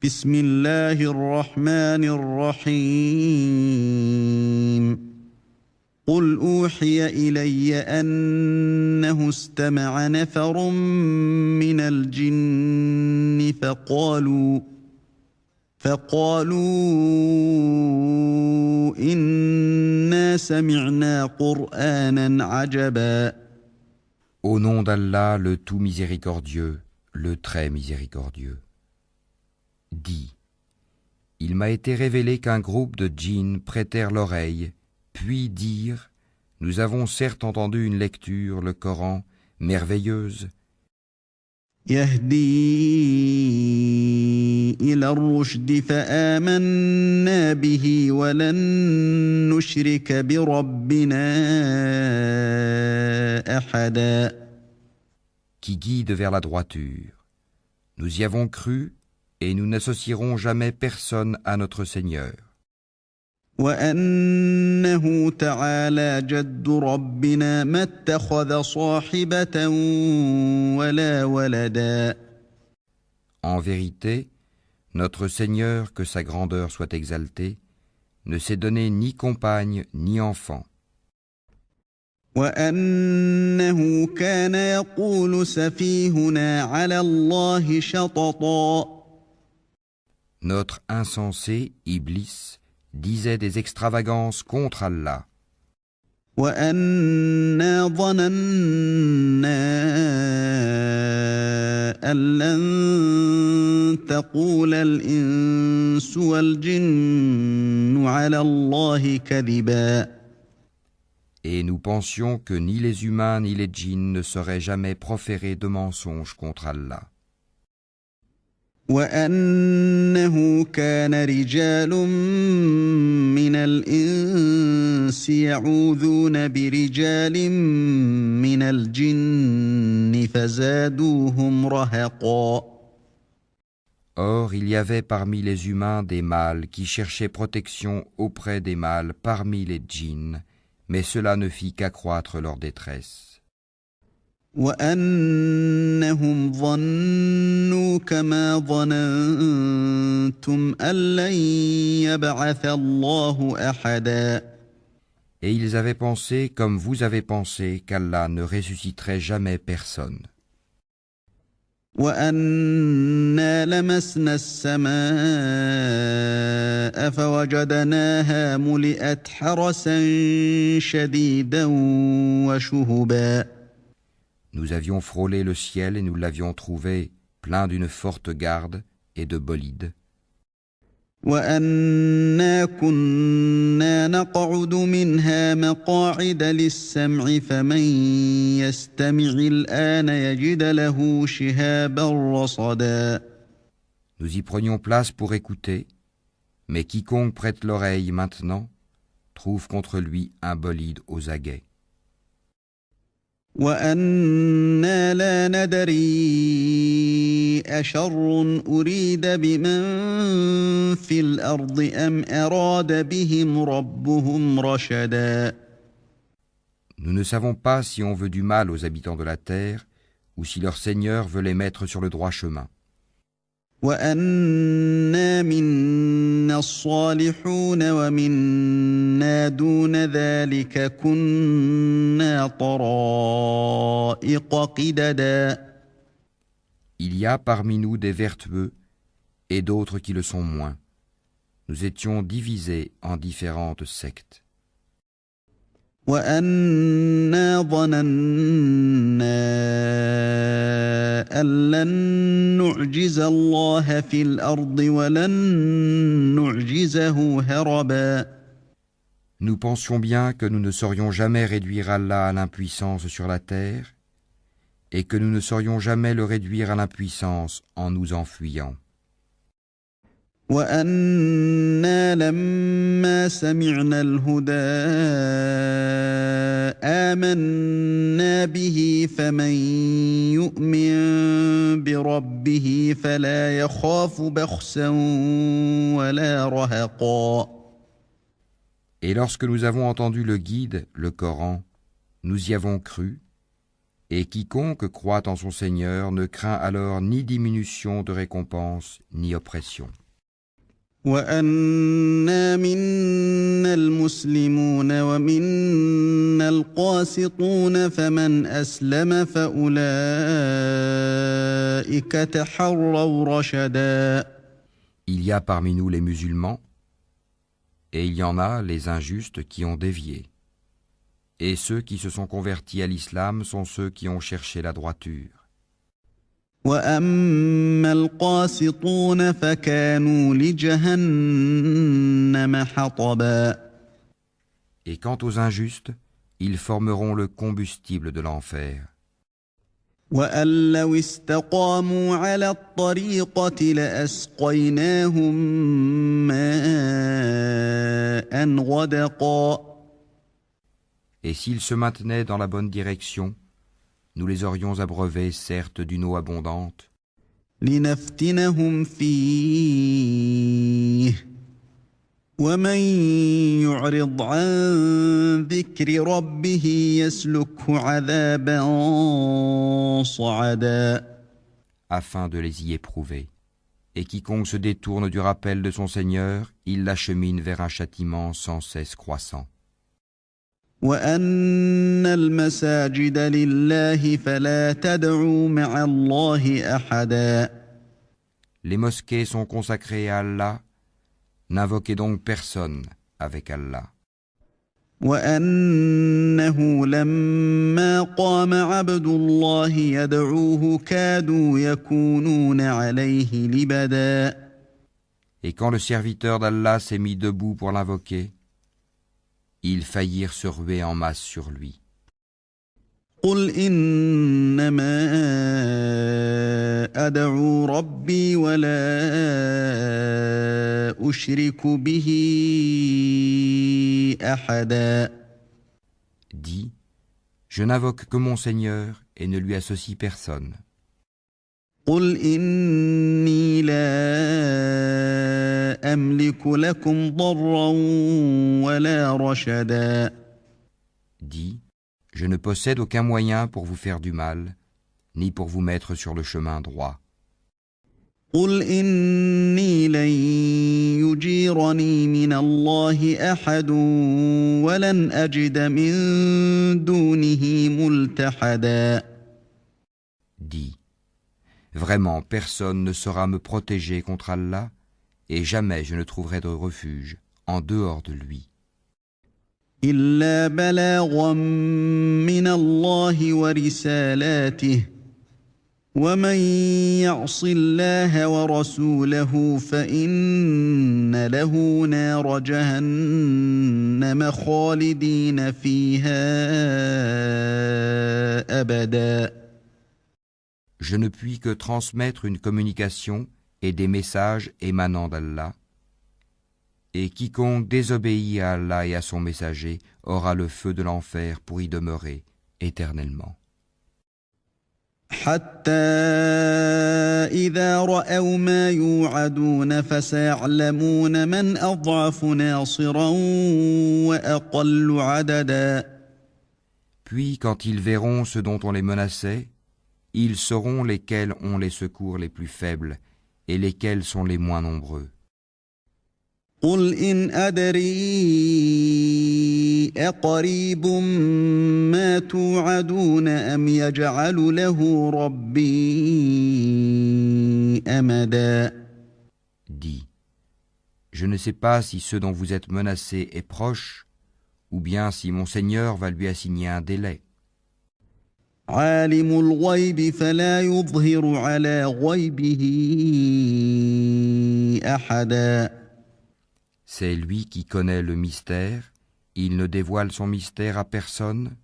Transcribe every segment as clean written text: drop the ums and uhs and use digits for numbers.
بسم الله الرحمن الرحيم قل أوحي إلي أنه استمع نفر من الجن فقالوا إنا سمعنا قرآنا عجبا. Au nom d'Allah, le tout miséricordieux, le très miséricordieux. Dis, il m'a été révélé qu'un groupe de djinns prêtèrent l'oreille, puis dirent, nous avons certes entendu une lecture, le Coran, merveilleuse, يهدي إلى الرشد فآمنا به ولن نشرك بربنا أحدا. qui guide vers la droiture. Nous y avons cru et nous n'associerons jamais personne à notre Seigneur. وأنه تعالى جد ربنا ما اتخذ صاحبة ولا ولدا. En vérité, notre Seigneur, que sa grandeur soit exaltée, ne s'est donné ni compagne ni enfant. وأنه كان يقول سفيهنا على الله شططا. Notre insensé, Iblis, disait des extravagances contre Allah. وأنا ظننا أن لن تقول الإنس والجن على الله كذبا. Et nous pensions que ni les humains ni les djinns ne sauraient jamais proférer de mensonges contre Allah. وأنه كان رجال من الإنس يعوذون برجال من الجن فزادوهم رهقا. Or, il y avait parmi les humains des mâles qui cherchaient protection auprès des mâles parmi les djinns, mais cela ne fit qu'accroître leur détresse. وأنهم ظنوا كما ظننتم أن لن يبعث الله أحدا. Et ils avaient pensé, comme vous avez pensé, qu'Allah ne ressusciterait jamais personne. وأنا لمسنا السماء فوجدناها ملئت حرسا شديدا وشهبا. Nous avions frôlé le ciel et nous l'avions trouvé plein d'une forte garde et de bolides. وأنا كنا نقعد منها مقاعد للسمع فمن يستمع الآن يجد له شهابا رصدا. Nous y prenions place pour écouter, mais quiconque prête l'oreille maintenant trouve contre lui un bolide aux aguets. وأنا لا ندري أشر أريد بمن في الأرض أم أراد بهم ربهم رشدا. Nous ne savons pas si on veut du mal aux habitants de la terre ou si leur Seigneur veut les mettre sur le droit chemin. وأنا منا الصالحون ومنا دون ذلك كنا طرائق قددا. Il y a parmi nous des vertueux et d'autres qui le sont moins. Nous étions divisés en différentes sectes. وأنا ظننا أن لن نعجز الله في الأرض ولن نعجزه هربا. Nous pensions bien que nous ne saurions jamais réduire Allah à l'impuissance sur la terre et que nous ne saurions jamais le réduire à l'impuissance en nous enfuyant. وأنا لما سمعنا الهدى آمنا به فمن يؤمن بربه فلا يخاف بخسا ولا رهقا. Et lorsque nous avons entendu le guide, le Coran, nous y avons cru, Et quiconque croit en son Seigneur ne craint alors ni diminution de récompense, ni oppression. وأنا منا المسلمون ومنا القاسطون فمن أسلم فأولئك تحروا رشدا. Il y a parmi nous les musulmans, et il y en a les injustes qui ont dévié. Et ceux qui se sont convertis à l'islam sont ceux qui ont cherché la droiture. وأما القاسطون فكانوا لجهنم حطبا. Et quant aux injustes, ils formeront le combustible de l'enfer. وأن لو استقاموا على الطريقة لأسقيناهم ماء غدقا. Et s'ils se maintenaient dans la bonne direction, nous les aurions abreuvés certes d'une eau abondante, لنفتنهم فيه ومن يعرض عن ذكر ربه يسلكه عذابا صعدا. afin de les y éprouver. Et quiconque se détourne du rappel de son Seigneur, il l'achemine vers un châtiment sans cesse croissant. وأن المساجد لله فلا تدعوا مع الله أحدا. Les mosquées sont consacrées à Allah, n'invoquez donc personne avec Allah. وأنه لما قام عبد الله يدعوه كادوا يكونون عليه لبدا. Et quand le serviteur d'Allah s'est mis debout pour l'invoquer, ils faillirent se ruer en masse sur lui. قل إنما أدعو ربي ولا أشرك به أحدا. Dis, je n'invoque que mon Seigneur et ne lui associe personne. قل إني لا أملك لكم ضرا ولا رشدا. Dis, je ne possède aucun moyen pour vous faire du mal, ni pour vous mettre sur le chemin droit. قل إني لن يجيرني من الله أحد ولن أجد من دونه ملتحدا. Dis, vraiment personne ne saura me protéger contre Allah, et jamais je ne trouverai de refuge en dehors de lui. إلا بلاغا من الله ورسالاته ومن يعص الله ورسوله فإن له نار جهنم خالدين فيها أبدا. Je ne puis que transmettre une communication et des messages émanant d'Allah, et quiconque désobéit à Allah et à son messager aura le feu de l'enfer pour y demeurer éternellement. حتى إذا رأوا ما يوعدون فسيعلمون من أضعف ناصرا وأقل عددا. Puis quand ils verront ce dont on les menaçait, ils sauront lesquels ont les secours les plus faibles et lesquels sont les moins nombreux. قل إن أدري أقريب ما توعدون أم يجعل له ربي أمدا. Dis, je ne sais pas si ce dont vous êtes menacés est proche, ou bien si mon Seigneur va lui assigner un délai. عالم الغيب فلا يظهر على غيبه أحدا. C'est lui qui connaît le mystère, il ne dévoile son mystère à personne,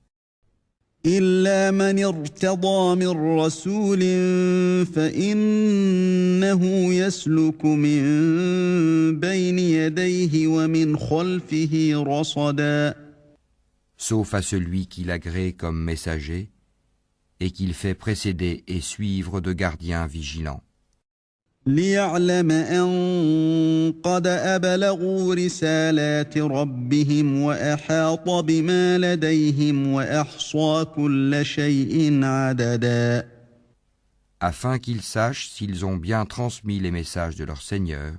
إلا من ارتضى من رسول فإنه يسلك من بين يديه ومن خلفه رصدا. sauf à celui qu'il agrée comme messager, et qu'il fait précéder et suivre de gardiens vigilants. ليعلم أن قد أبلغوا رسالات ربهم وأحاط بما لديهم وأحصى كل شيء عددا. afin qu'ils sachent s'ils ont bien transmis les messages de leur Seigneur.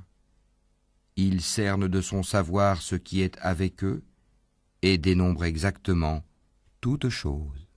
Il cerne de son savoir ce qui est avec eux et dénombre exactement toute chose.